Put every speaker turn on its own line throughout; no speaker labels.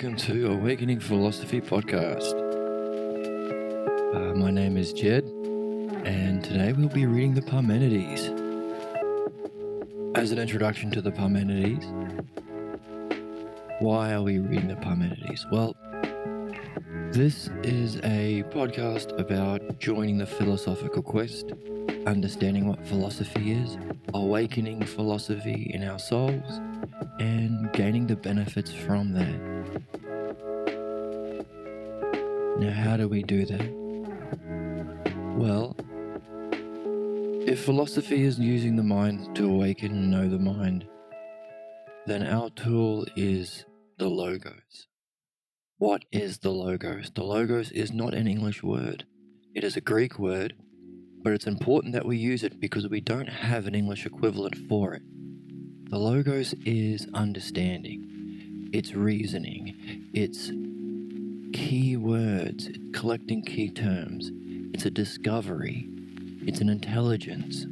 welcome to Awakening Philosophy Podcast. My name is Jed, and today we'll be reading the Parmenides. As an introduction to the Parmenides, why are we reading the Parmenides? Well, this is a podcast about joining the philosophical quest, understanding what philosophy is, awakening philosophy in our souls, and gaining the benefits from that. Now, how do we do that? Well, if philosophy is using the mind to awaken and know the mind, then our tool is the Logos. What is the Logos? The Logos is not an English word. It is a Greek word, but it's important that we use it because we don't have an English equivalent for it. The Logos is understanding, it's reasoning, it's key words, it's collecting key terms, it's a discovery, it's an intelligence.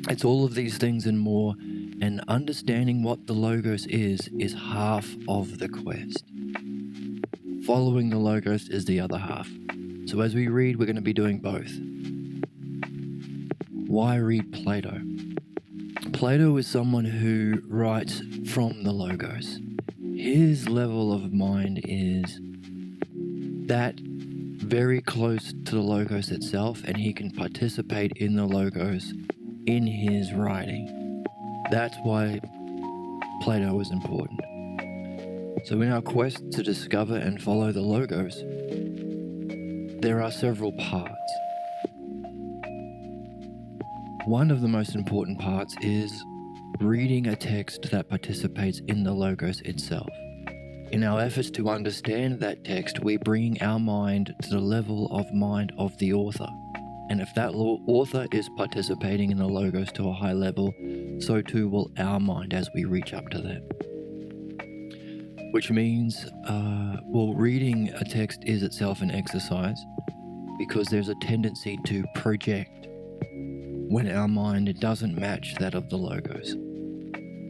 It's all of these things and more, and understanding what the Logos is half of the quest. Following the Logos is the other half. So as we read, we're going to be doing both. Why read Plato? Plato is someone who writes from the Logos. His level of mind is that very close to the Logos itself, and he can participate in the Logos in his writing. That's why Plato is important. So in our quest to discover and follow the Logos, there are several parts. One of the most important parts is reading a text that participates in the Logos itself. In our efforts to understand that text, we're bringing our mind to the level of mind of the author. And if that author is participating in the Logos to a high level, so too will our mind as we reach up to that. Which means, reading a text is itself an exercise because there's a tendency to project when our mind doesn't match that of the Logos.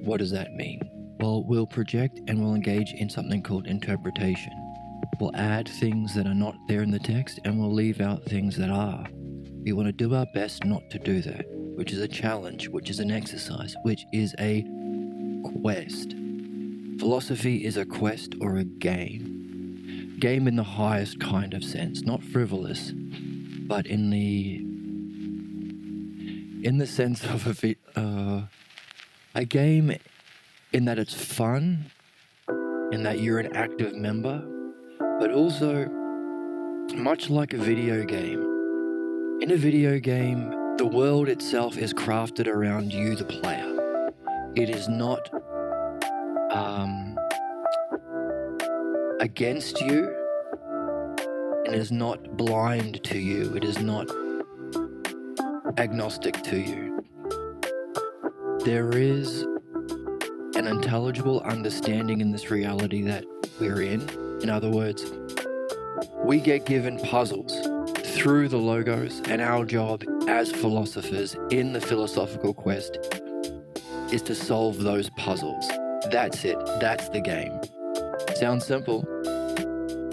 What does that mean? Well, we'll project and we'll engage in something called interpretation. We'll add things that are not there in the text and we'll leave out things that are. We want to do our best not to do that, which is a challenge, which is an exercise, which is a quest. Philosophy is a quest or a game. Game in the highest kind of sense, not frivolous, but in the sense of a game in that it's fun, in that you're an active member, but also much like a video game. In a video game, the world itself is crafted around you, the player. It is not against you, and is not blind to you. It is not agnostic to you. There is an intelligible understanding in this reality that we're in. In other words, we get given puzzles through the Logos, and our job as philosophers in the philosophical quest is to solve those puzzles. That's it. That's the game. Sounds simple,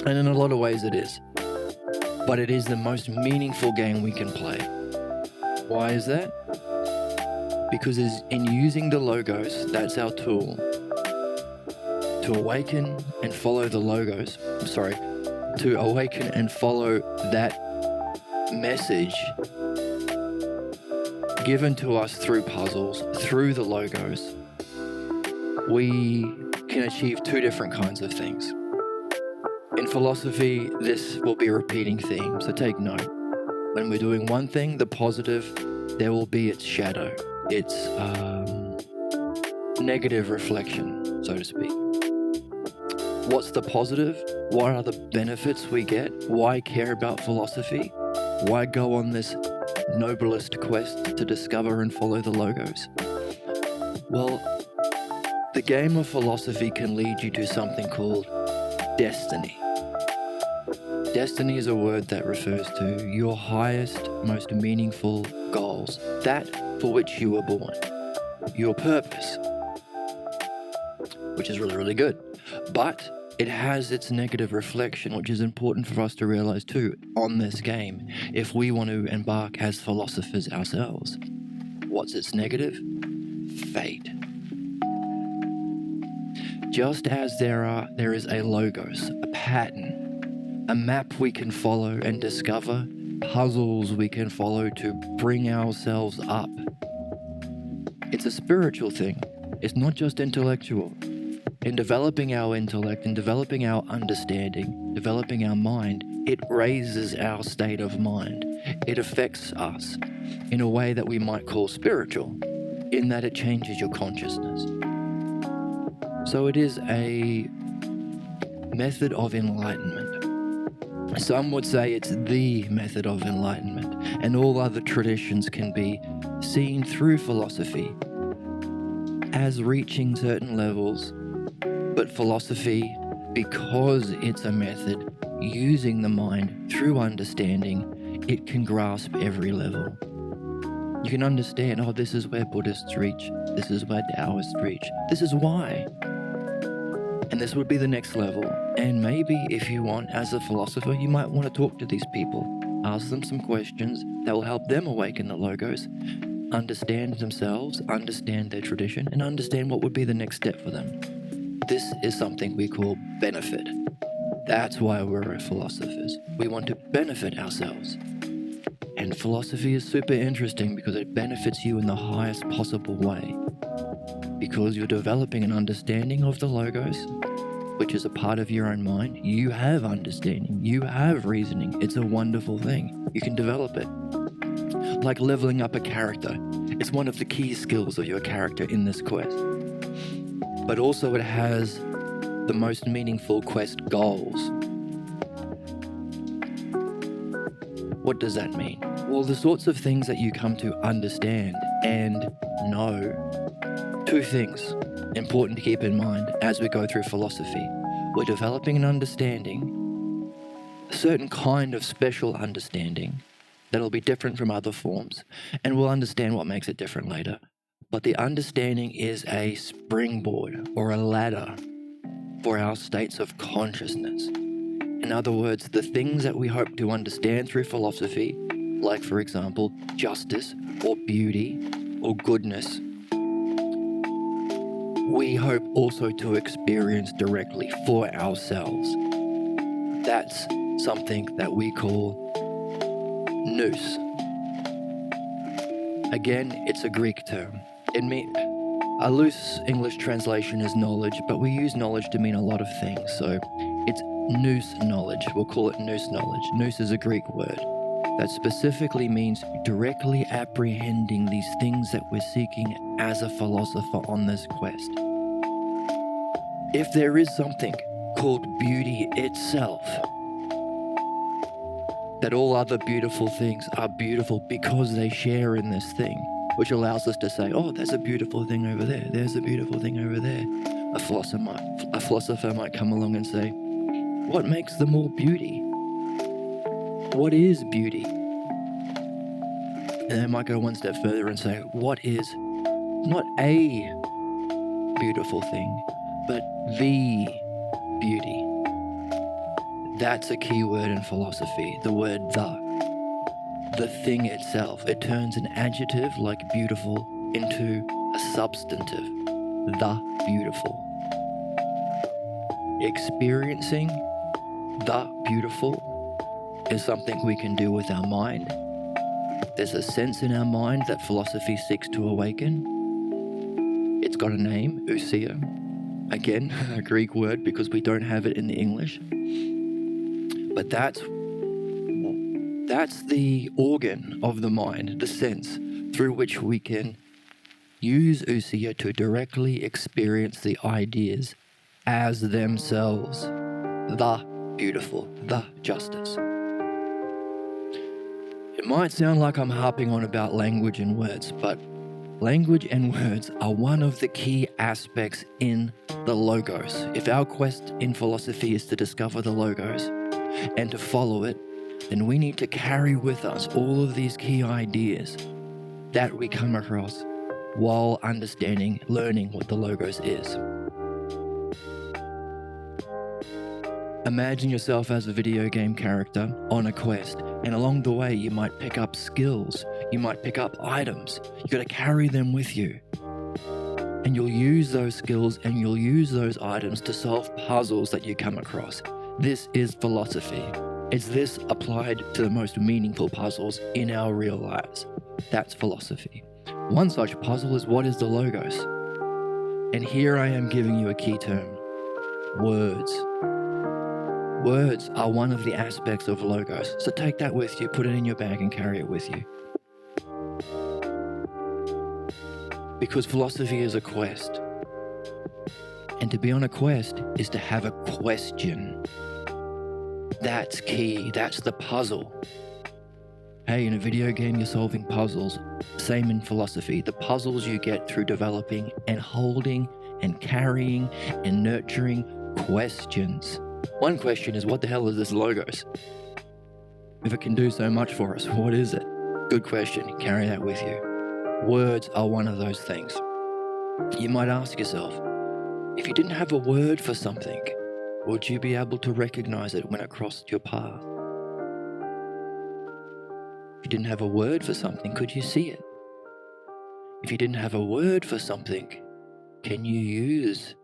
and in a lot of ways it is. But it is the most meaningful game we can play. Why is that? Because in using the Logos, that's our tool to awaken and follow the Logos. To awaken and follow that message given to us through puzzles, through the Logos. We can achieve two different kinds of things. In philosophy, this will be a repeating theme, so take note. When we're doing one thing, the positive, there will be its shadow, its negative reflection, so to speak. What's the positive? What are the benefits we get? Why care about philosophy? Why go on this noblest quest to discover and follow the Logos? Well, the game of philosophy can lead you to something called destiny. Destiny is a word that refers to your highest, most meaningful goals, that for which you were born, your purpose, which is really, really good. But it has its negative reflection, which is important for us to realize too on this game if we want to embark as philosophers ourselves. What's its negative? Fate. Just as there is a logos, a pattern, a map we can follow and discover, puzzles we can follow to bring ourselves up. It's a spiritual thing. It's not just intellectual. In developing our intellect, in developing our understanding, developing our mind, it raises our state of mind. It affects us in a way that we might call spiritual, in that it changes your consciousness. So it is a method of enlightenment. Some would say it's the method of enlightenment, and all other traditions can be seen through philosophy as reaching certain levels. But philosophy, because it's a method using the mind through understanding, it can grasp every level. You can understand, oh, this is where Buddhists reach, this is where Taoists reach, this is why. And this would be the next level. And maybe if you want, as a philosopher, you might want to talk to these people, ask them some questions that will help them awaken the logos, understand themselves, understand their tradition, and understand what would be the next step for them. This is something we call benefit. That's why we're philosophers. We want to benefit ourselves. And philosophy is super interesting because it benefits you in the highest possible way. Because you're developing an understanding of the logos, which is a part of your own mind. You have understanding. You have reasoning. It's a wonderful thing. You can develop it. Like leveling up a character. It's one of the key skills of your character in this quest. But also it has the most meaningful quest goals. What does that mean? Well, the sorts of things that you come to understand and know. Two things important to keep in mind as we go through philosophy. We're developing an understanding, a certain kind of special understanding that'll be different from other forms, and we'll understand what makes it different later. But the understanding is a springboard or a ladder for our states of consciousness. In other words, the things that we hope to understand through philosophy, like for example, justice or beauty or goodness, we hope also to experience directly for ourselves. That's something that we call nous. Again, it's a Greek term. A loose English translation is knowledge, but we use knowledge to mean a lot of things. So it's nous knowledge. We'll call it nous knowledge. Nous is a Greek word that specifically means directly apprehending these things that we're seeking as a philosopher on this quest. If there is something called beauty itself, that all other beautiful things are beautiful because they share in this thing, which allows us to say, oh, there's a beautiful thing over there, there's a beautiful thing over there. A philosopher might come along and say, what makes them all beauty? What is beauty? And they might go one step further and say, what is not a beautiful thing, but the beauty? That's a key word in philosophy, the word the thing itself. It turns an adjective like beautiful into a substantive, the beautiful. Experiencing the beautiful is something we can do with our mind. There's a sense in our mind that philosophy seeks to awaken. It's got a name, ousia. Again, a Greek word because we don't have it in the English. But that's the organ of the mind, the sense through which we can use ousia to directly experience the ideas as themselves. The beautiful, the justice. It might sound like I'm harping on about language and words, but language and words are one of the key aspects in the logos. If our quest in philosophy is to discover the logos and to follow it, then we need to carry with us all of these key ideas that we come across while learning what the logos is. Imagine yourself as a video game character on a quest, and along the way you might pick up skills, you might pick up items, you gotta carry them with you. And you'll use those skills and you'll use those items to solve puzzles that you come across. This is philosophy. It's this applied to the most meaningful puzzles in our real lives. That's philosophy. One such puzzle is, what is the logos? And here I am giving you a key term: words. Words are one of the aspects of logos. So take that with you, put it in your bag and carry it with you. Because philosophy is a quest. And to be on a quest is to have a question. That's key. That's the puzzle. Hey, in a video game, you're solving puzzles. Same in philosophy. The puzzles you get through developing and holding and carrying and nurturing questions. One question is, what the hell is this logos? If it can do so much for us, what is it? Good question. Carry that with you. Words are one of those things. You might ask yourself, if you didn't have a word for something, would you be able to recognize it when it crossed your path? If you didn't have a word for something, could you see it? If you didn't have a word for something, can you use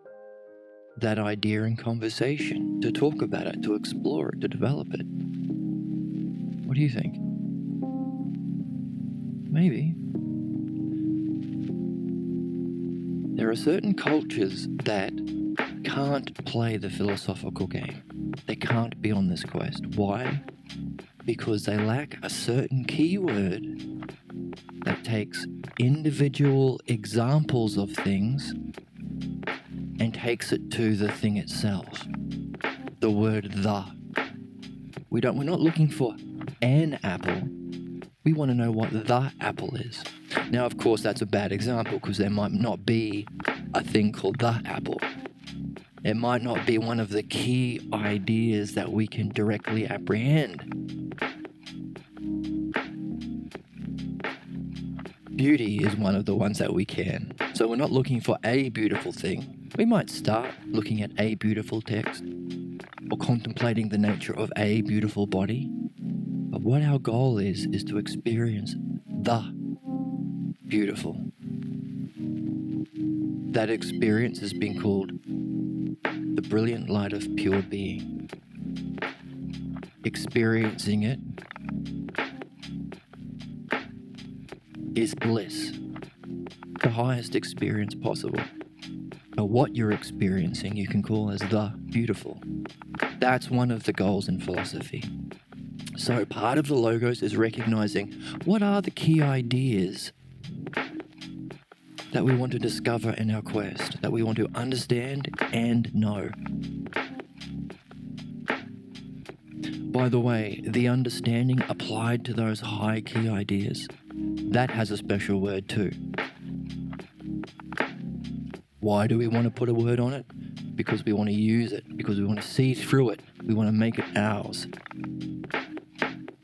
that idea in conversation to talk about it, to explore it, to develop it? What do you think? Maybe. There are certain cultures that can't play the philosophical game. They can't be on this quest. Why? Because they lack a certain keyword that takes individual examples of things and takes it to the thing itself. The word the. We're not looking for an apple. We want to know what the apple is. Now, of course, that's a bad example because there might not be a thing called the apple. It might not be one of the key ideas that we can directly apprehend. Beauty is one of the ones that we can. So we're not looking for a beautiful thing. We might start looking at a beautiful text or contemplating the nature of a beautiful body. But what our goal is to experience the beautiful. That experience has been called the brilliant light of pure being. Experiencing it is bliss, the highest experience possible. But what you're experiencing you can call as the beautiful. That's one of the goals in philosophy. So part of the logos is recognizing what are the key ideas that we want to discover in our quest, that we want to understand and know. By the way, the understanding applied to those high key ideas, that has a special word too. Why do we want to put a word on it? Because we want to use it, because we want to see through it, we want to make it ours.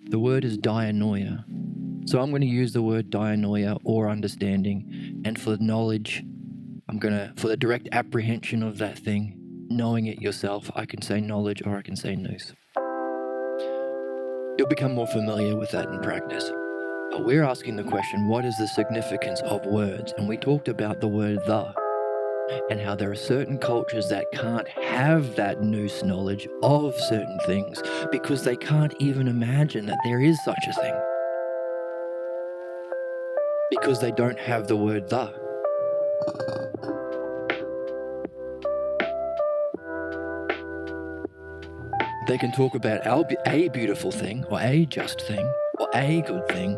The word is dianoia. So I'm going to use the word dianoia or understanding, and for knowledge, for the direct apprehension of that thing, knowing it yourself, I can say knowledge or I can say nous. You'll become more familiar with that in practice. But we're asking the question, what is the significance of words? And we talked about the word the, and how there are certain cultures that can't have that nous knowledge of certain things because they can't even imagine that there is such a thing. Because they don't have the word the. They can talk about a beautiful thing, or a just thing, or a good thing,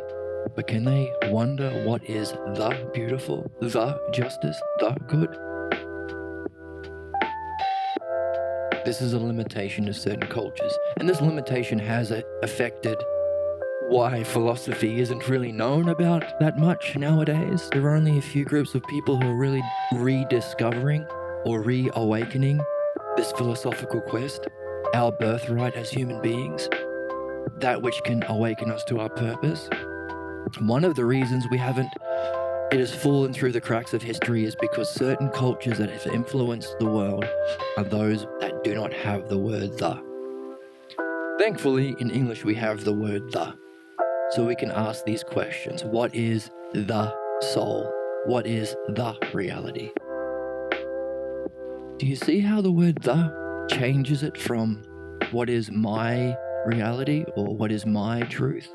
but can they wonder what is the beautiful, the justice, the good? This is a limitation of certain cultures, and this limitation has affected why philosophy isn't really known about that much nowadays. There are only a few groups of people who are really rediscovering or reawakening this philosophical quest, our birthright as human beings, that which can awaken us to our purpose. One of the reasons it has fallen through the cracks of history is because certain cultures that have influenced the world are those that do not have the word the. Thankfully, in English we have the word the. So we can ask these questions. What is the soul? What is the reality? Do you see how the word the changes it from what is my reality or what is my truth?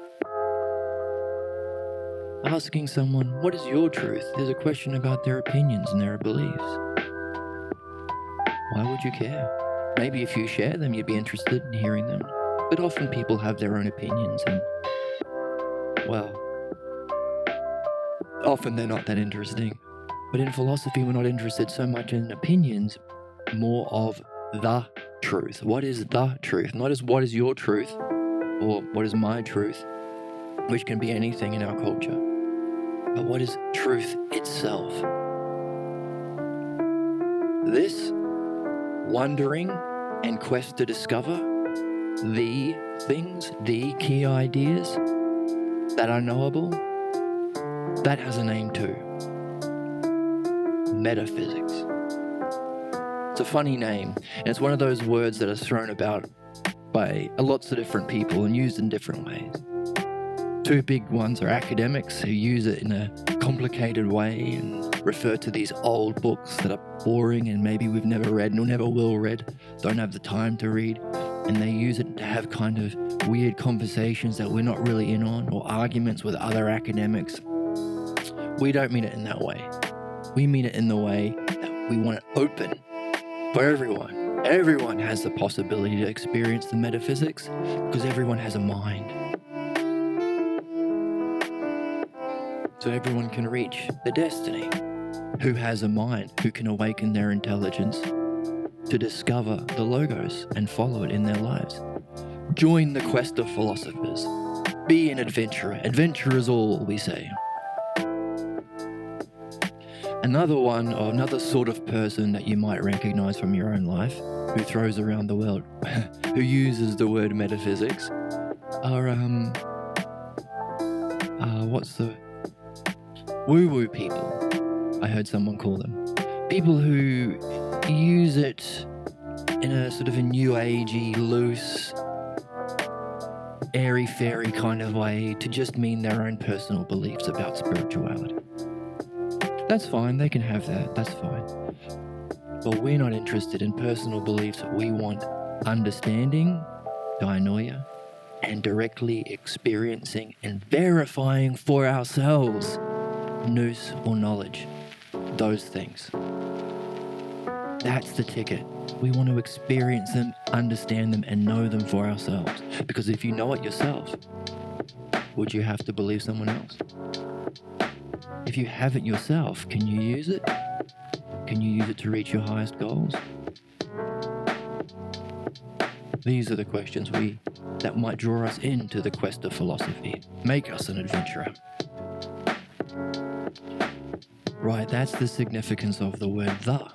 Asking someone, what is your truth, is a question about their opinions and their beliefs. Why would you care? Maybe if you share them, you'd be interested in hearing them. But often people have their own opinions and, well, often they're not that interesting. But in philosophy, we're not interested so much in opinions, more of the truth. What is the truth? Not as what is your truth or what is my truth, which can be anything in our culture. But what is truth itself? This wondering and quest to discover the things, the key ideas that are knowable, that has a name too. Metaphysics. It's a funny name, and it's one of those words that are thrown about by lots of different people and used in different ways. Two big ones are academics who use it in a complicated way and refer to these old books that are boring and maybe we've never read nor never will read, don't have the time to read, and they use it to have kind of weird conversations that we're not really in on, or arguments with other academics. We don't mean it in that way. We mean it in the way that we want it open for everyone. Everyone has the possibility to experience the metaphysics because everyone has a mind. So everyone can reach the destiny. Who has a mind, who can awaken their intelligence to discover the logos and follow it in their lives. Join the quest of philosophers. Be an adventurer. Adventurers all, we say. Another one, or another sort of person that you might recognize from your own life, who throws around the world, who uses the word metaphysics, are, what's the woo-woo people, I heard someone call them. People who use it in a sort of a new agey, loose, airy-fairy kind of way to just mean their own personal beliefs about spirituality. That's fine, they can have that, that's fine. But we're not interested in personal beliefs. We want understanding, dianoia, and directly experiencing and verifying for ourselves nous or knowledge, those things. That's the ticket. We want to experience them, understand them, and know them for ourselves. Because if you know it yourself, would you have to believe someone else? If you have it yourself, can you use it? Can you use it to reach your highest goals? These are the questions that might draw us into the quest of philosophy, make us an adventurer. Right, that's the significance of the word the.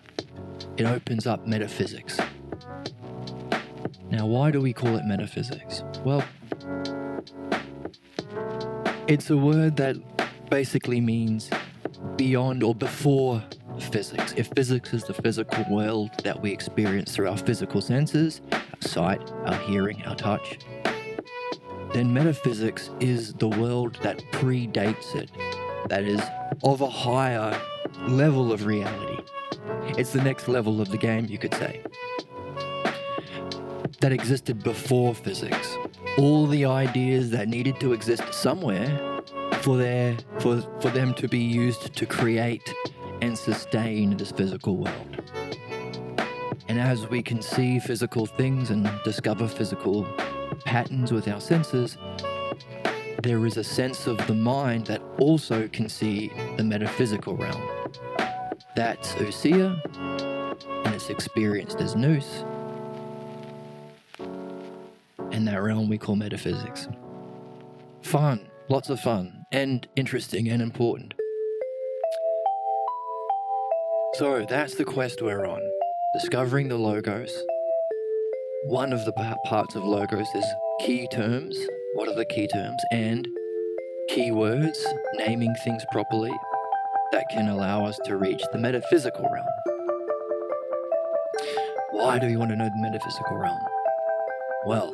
It opens up metaphysics. Now, why do we call it metaphysics? Well, it's a word that basically means beyond or before physics. If physics is the physical world that we experience through our physical senses, our sight, our hearing, our touch, then metaphysics is the world that predates it, that is of a higher level of reality. It's the next level of the game, you could say, that existed before physics. All the ideas that needed to exist somewhere for them to be used to create and sustain this physical world. And as we can see physical things and discover physical patterns with our senses, there is a sense of the mind that also can see the metaphysical realm. That's ousia, and it's experienced as nous, and that realm we call metaphysics. Fun, lots of fun, and interesting and important. So that's the quest we're on, discovering the logos. One of the parts of logos is key terms. What are the key terms? And keywords, naming things properly, that can allow us to reach the metaphysical realm. Why do we want to know the metaphysical realm? Well,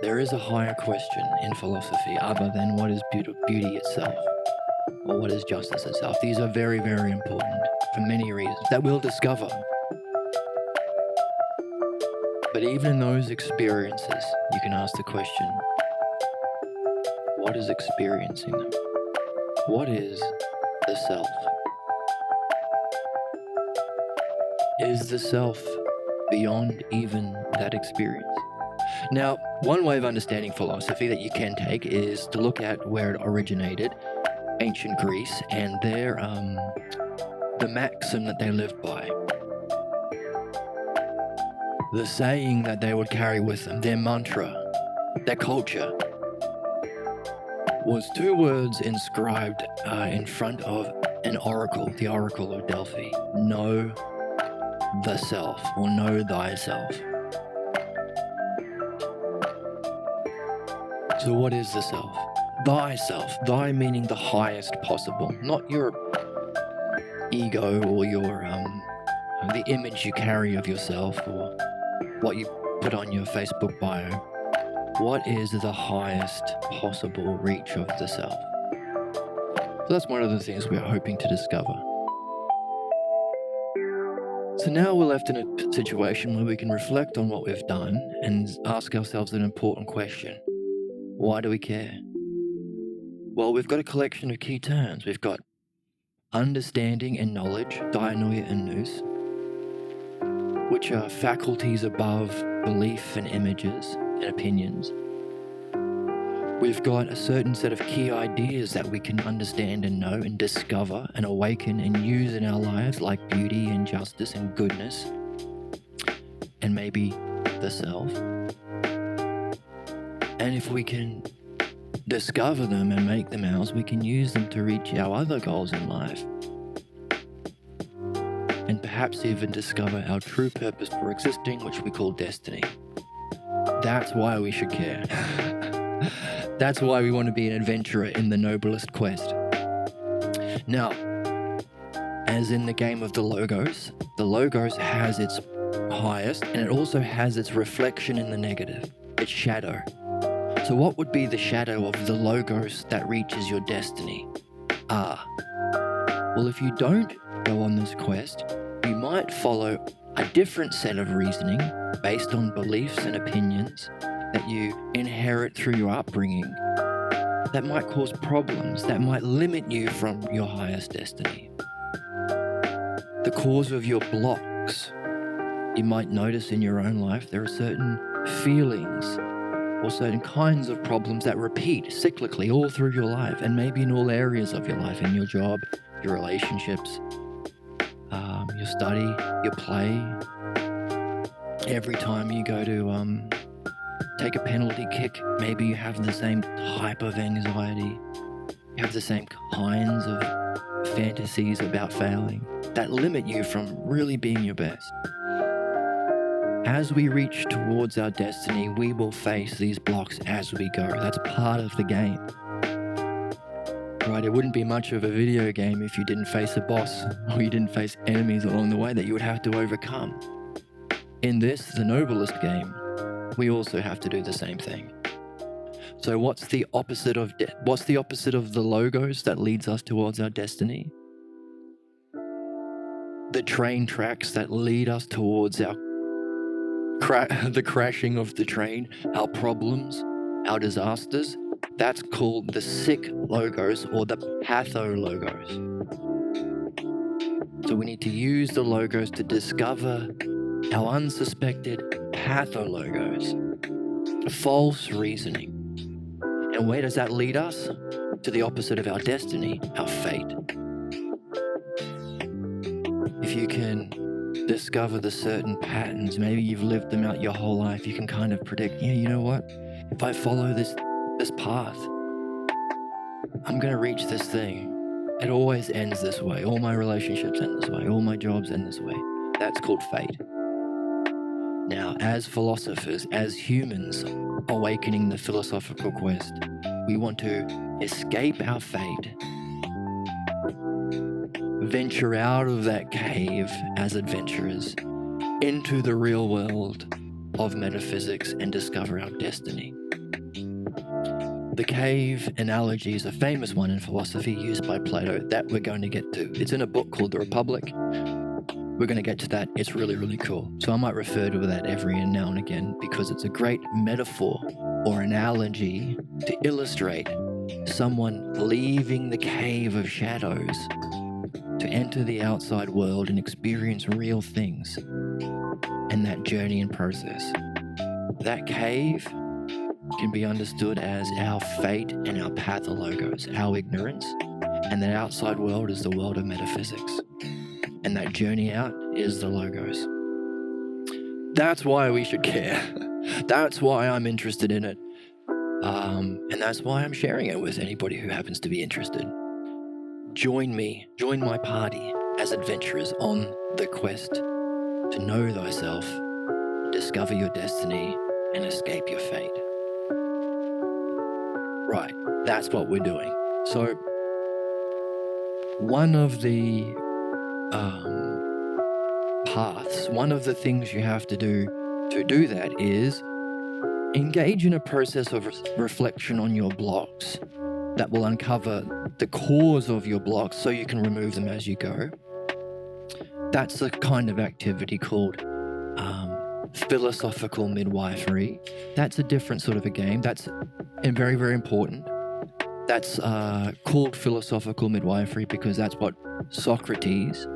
there is a higher question in philosophy other than what is beauty itself, or what is justice itself. These are very, very important for many reasons that we'll discover. But even in those experiences, you can ask the question, what is experiencing them? What is the self? Is the self beyond even that experience? Now, one way of understanding philosophy that you can take is to look at where it originated, ancient Greece, and the maxim that they lived by. The saying that they would carry with them, their mantra, their culture, was two words inscribed in front of an oracle, the Oracle of Delphi. Know the self, or know thyself. So what is the self? Thyself, thy meaning the highest possible, not your ego or your the image you carry of yourself or what you put on your Facebook bio. What is the highest possible reach of the self? So that's one of the things we're hoping to discover. So now we're left in a situation where we can reflect on what we've done and ask ourselves an important question. Why do we care? Well, we've got a collection of key terms. We've got understanding and knowledge, dianoia and nous, which are faculties above belief and images and opinions. We've got a certain set of key ideas that we can understand and know and discover and awaken and use in our lives, like beauty and justice and goodness, and maybe the self. And if we can discover them and make them ours, we can use them to reach our other goals in life. And perhaps even discover our true purpose for existing, which we call destiny. That's why we should care. That's why we want to be an adventurer in the noblest quest. Now, as in the game of the logos has its highest, and it also has its reflection in the negative, its shadow. So what would be the shadow of the logos that reaches your destiny? Well, if you don't go on this quest, you might follow a different set of reasoning based on beliefs and opinions that you inherit through your upbringing that might cause problems, that might limit you from your highest destiny. The cause of your blocks. You might notice in your own life there are certain feelings or certain kinds of problems that repeat cyclically all through your life, and maybe in all areas of your life, in your job, your relationships, your study, your play. Every time you go to take a penalty kick, maybe you have the same type of anxiety, you have the same kinds of fantasies about failing that limit you from really being your best. As we reach towards our destiny, we will face these blocks as we go. That's part of the game. Right, it wouldn't be much of a video game if you didn't face a boss or you didn't face enemies along the way that you would have to overcome. In this, the noblest game, we also have to do the same thing. So what's the opposite of the logos that leads us towards our destiny? The train tracks that lead us towards our the crashing of the train, our problems, our disasters. That's called the sick logos or the pathologos. So we need to use the logos to discover our unsuspected pathologos, false reasoning. And where does that lead us? To the opposite of our destiny, our fate. If you can discover the certain patterns, maybe you've lived them out your whole life, you can kind of predict, you know what? If I follow this path, I'm going to reach this thing. It always ends this way. All my relationships end this way. All my jobs end this way. That's called fate. Now, as philosophers, as humans awakening the philosophical quest, we want to escape our fate. venture out of that cave as adventurers into the real world of metaphysics and discover our destiny. The cave analogy is a famous one in philosophy used by Plato that we're going to get to. It's in a book called The Republic. We're going to get to that. It's really, really cool. So I might refer to that every now and again because it's a great metaphor or analogy to illustrate someone leaving the cave of shadows to enter the outside world and experience real things and that journey and process. That cave can be understood as our fate and our pathologos, our ignorance, and the outside world is the world of metaphysics. And that journey out is the logos. That's why we should care. That's why I'm interested in it. And that's why I'm sharing it with anybody who happens to be interested. Join me, join my party as adventurers on the quest to know thyself, discover your destiny, and escape your fate. Right, that's what we're doing. So, one of the paths, one of the things you have to do that is engage in a process of reflection on your blocks that will uncover the cause of your blocks so you can remove them as you go. That's a kind of activity called philosophical midwifery. That's a different sort of a game. That's very, very important. That's called philosophical midwifery because that's what Socrates,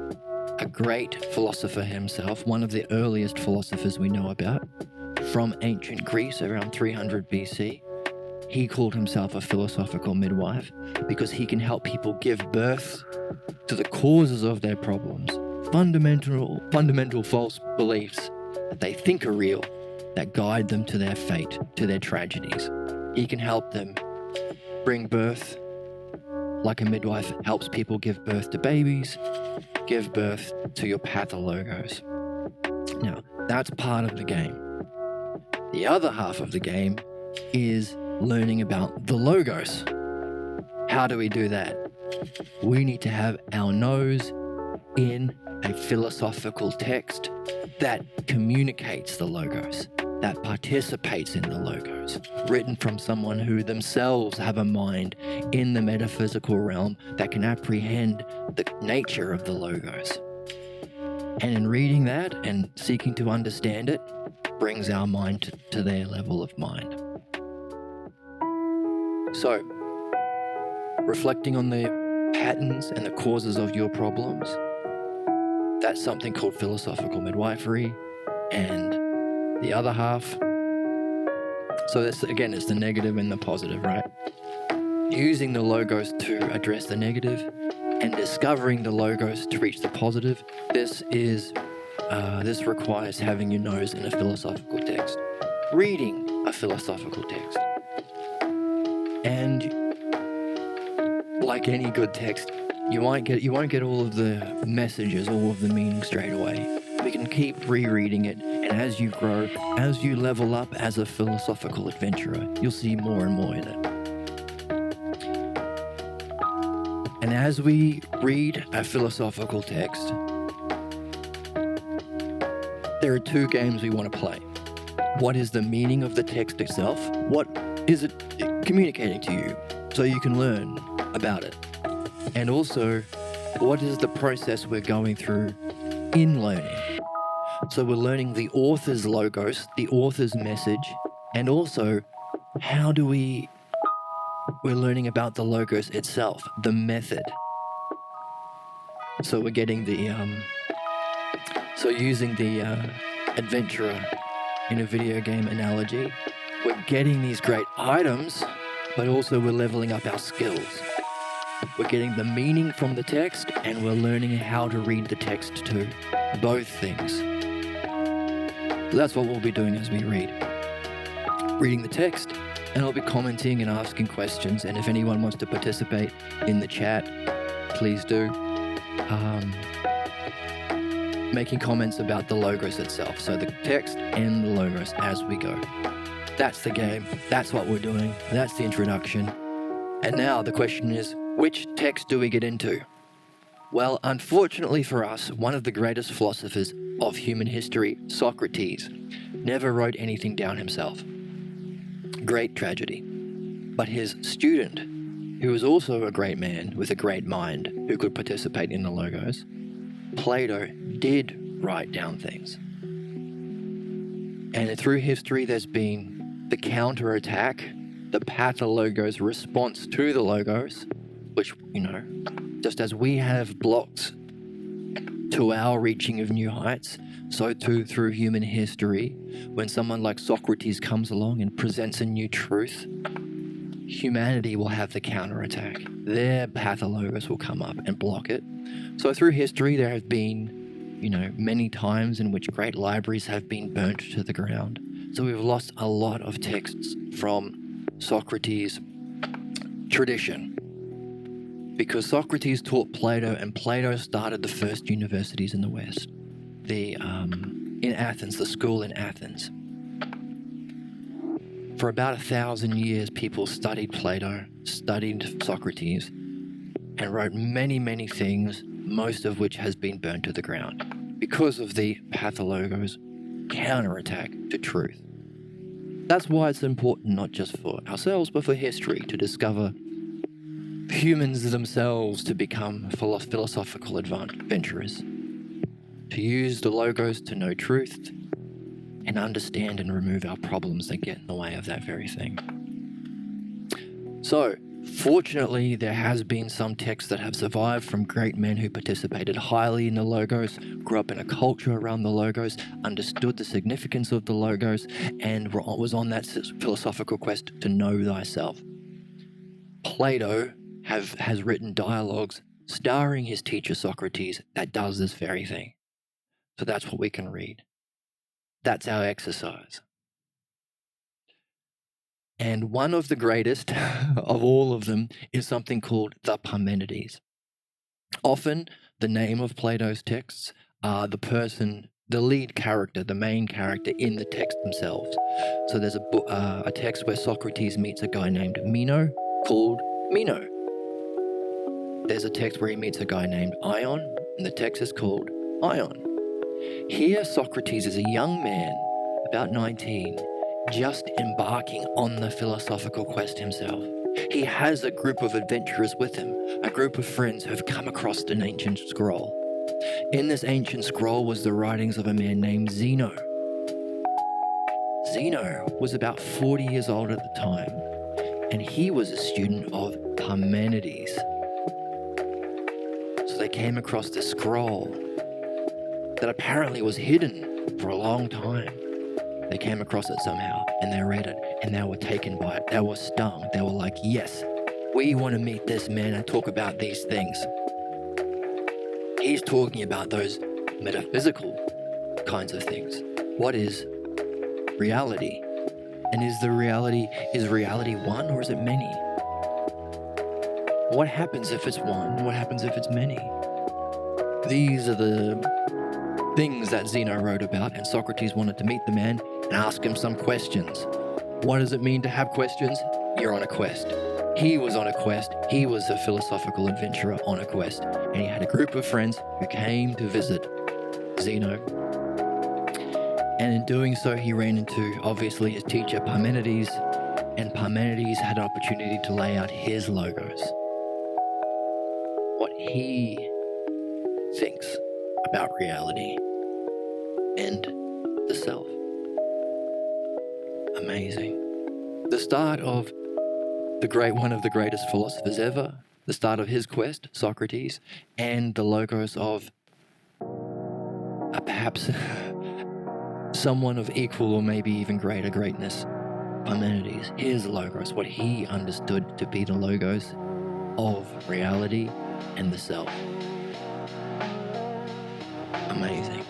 a great philosopher himself, one of the earliest philosophers we know about, from ancient Greece around 300 BC, he called himself a philosophical midwife because he can help people give birth to the causes of their problems, fundamental false beliefs that they think are real, that guide them to their fate, to their tragedies. He can help them bring birth, like a midwife helps people give birth to babies, give birth to your pathologos. Now, that's part of the game. The other half of the game is learning about the logos. How do we do that? We need to have our nose in a philosophical text that communicates the logos, that participates in the logos, written from someone who themselves have a mind in the metaphysical realm that can apprehend the nature of the logos. And in reading that and seeking to understand it, brings our mind to their level of mind. So, reflecting on the patterns and the causes of your problems, that's something called philosophical midwifery. And the other half, so this again is the negative and the positive, right? Using the logos to address the negative and discovering the logos to reach the positive. This requires having your nose in a philosophical text, reading a philosophical text. And like any good text, you won't get all of the messages, all of the meaning straight away. We can keep rereading it, and as you grow, as you level up as a philosophical adventurer, you'll see more and more in it. And as we read a philosophical text, there are two games we want to play. What is the meaning of the text itself? What is it communicating to you so you can learn about it? And also, what is the process we're going through in learning? So we're learning the author's logos, the author's message, and also we're learning about the logos itself, the method. So we're getting using the adventurer in a video game analogy, we're getting these great items, but also we're leveling up our skills. We're getting the meaning from the text, and we're learning how to read the text too. Both things. So that's what we'll be doing as we read. Reading the text, and I'll be commenting and asking questions, and if anyone wants to participate in the chat, please do. Making comments about the logos itself, so the text and the logos as we go. That's the game, that's what we're doing, that's the introduction. And now the question is, which text do we get into? Well, unfortunately for us, one of the greatest philosophers of human history, Socrates, never wrote anything down himself. Great tragedy. But his student, who was also a great man with a great mind who could participate in the Logos, Plato, did write down things. And through history, there's been the counterattack, the pathologos response to the Logos, which, just as we have blocks to our reaching of new heights, so too through human history, when someone like Socrates comes along and presents a new truth, humanity will have the counterattack. Their pathologos will come up and block it. So through history, there have been, many times in which great libraries have been burnt to the ground. So we've lost a lot of texts from Socrates' tradition. Because Socrates taught Plato, and Plato started the first universities in the West. In Athens, the school in Athens. For about 1,000 years, people studied Plato, studied Socrates, and wrote many, many things, most of which has been burnt to the ground because of the pathologos' counterattack to truth. That's why it's important not just for ourselves, but for history to discover humans themselves to become philosophical adventurers, to use the Logos to know truth and understand and remove our problems that get in the way of that very thing. So, fortunately, there has been some texts that have survived from great men who participated highly in the Logos, grew up in a culture around the Logos, understood the significance of the Logos, and was on that philosophical quest to know thyself. Plato has written dialogues starring his teacher Socrates that does this very thing. So that's what we can read. That's our exercise. And one of the greatest of all of them is something called the Parmenides. Often, the name of Plato's texts are the lead character, the main character in the text themselves. So there's a text where Socrates meets a guy named Meno called Meno. There's a text where he meets a guy named Ion, and the text is called Ion. Here, Socrates is a young man, about 19, just embarking on the philosophical quest himself. He has a group of adventurers with him, a group of friends who have come across an ancient scroll. In this ancient scroll was the writings of a man named Zeno. Zeno was about 40 years old at the time, and he was a student of Parmenides. So they came across this scroll that apparently was hidden for a long time. They came across it somehow, and they read it, and they were taken by it. They were stung. They were like, yes, we want to meet this man and talk about these things. He's talking about those metaphysical kinds of things. What is reality? And is reality one, or is it many? What happens if it's one? What happens if it's many? These are the things that Zeno wrote about, and Socrates wanted to meet the man and ask him some questions. What does it mean to have questions? You're on a quest. He was on a quest. He was a philosophical adventurer on a quest, and he had a group of friends who came to visit Zeno. And in doing so, he ran into, obviously, his teacher Parmenides, and Parmenides had an opportunity to lay out his Logos. What he thinks about reality and the self. Amazing. The start of one of the greatest philosophers ever, the start of his quest, Socrates, and the Logos of perhaps someone of equal or maybe even greater greatness, Parmenides. His Logos, what he understood to be the Logos of reality and the self. Amazing.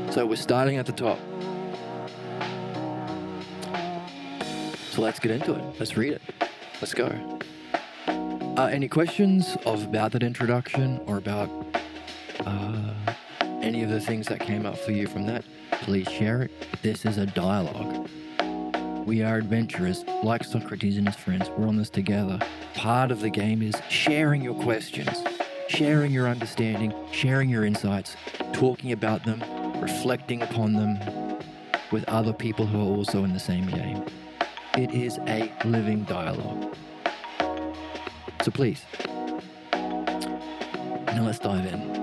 So we're starting at the top. So let's get into it. Let's read it. Let's go. Any questions about that introduction or about any of the things that came up for you from that? Please share it. This is a dialogue. We are adventurers, like Socrates and his friends. We're on this together. Part of the game is sharing your questions. sharing your understanding, sharing your insights, talking about them, reflecting upon them with other people who are also in the same game. It is a living dialogue. So please, now let's dive in.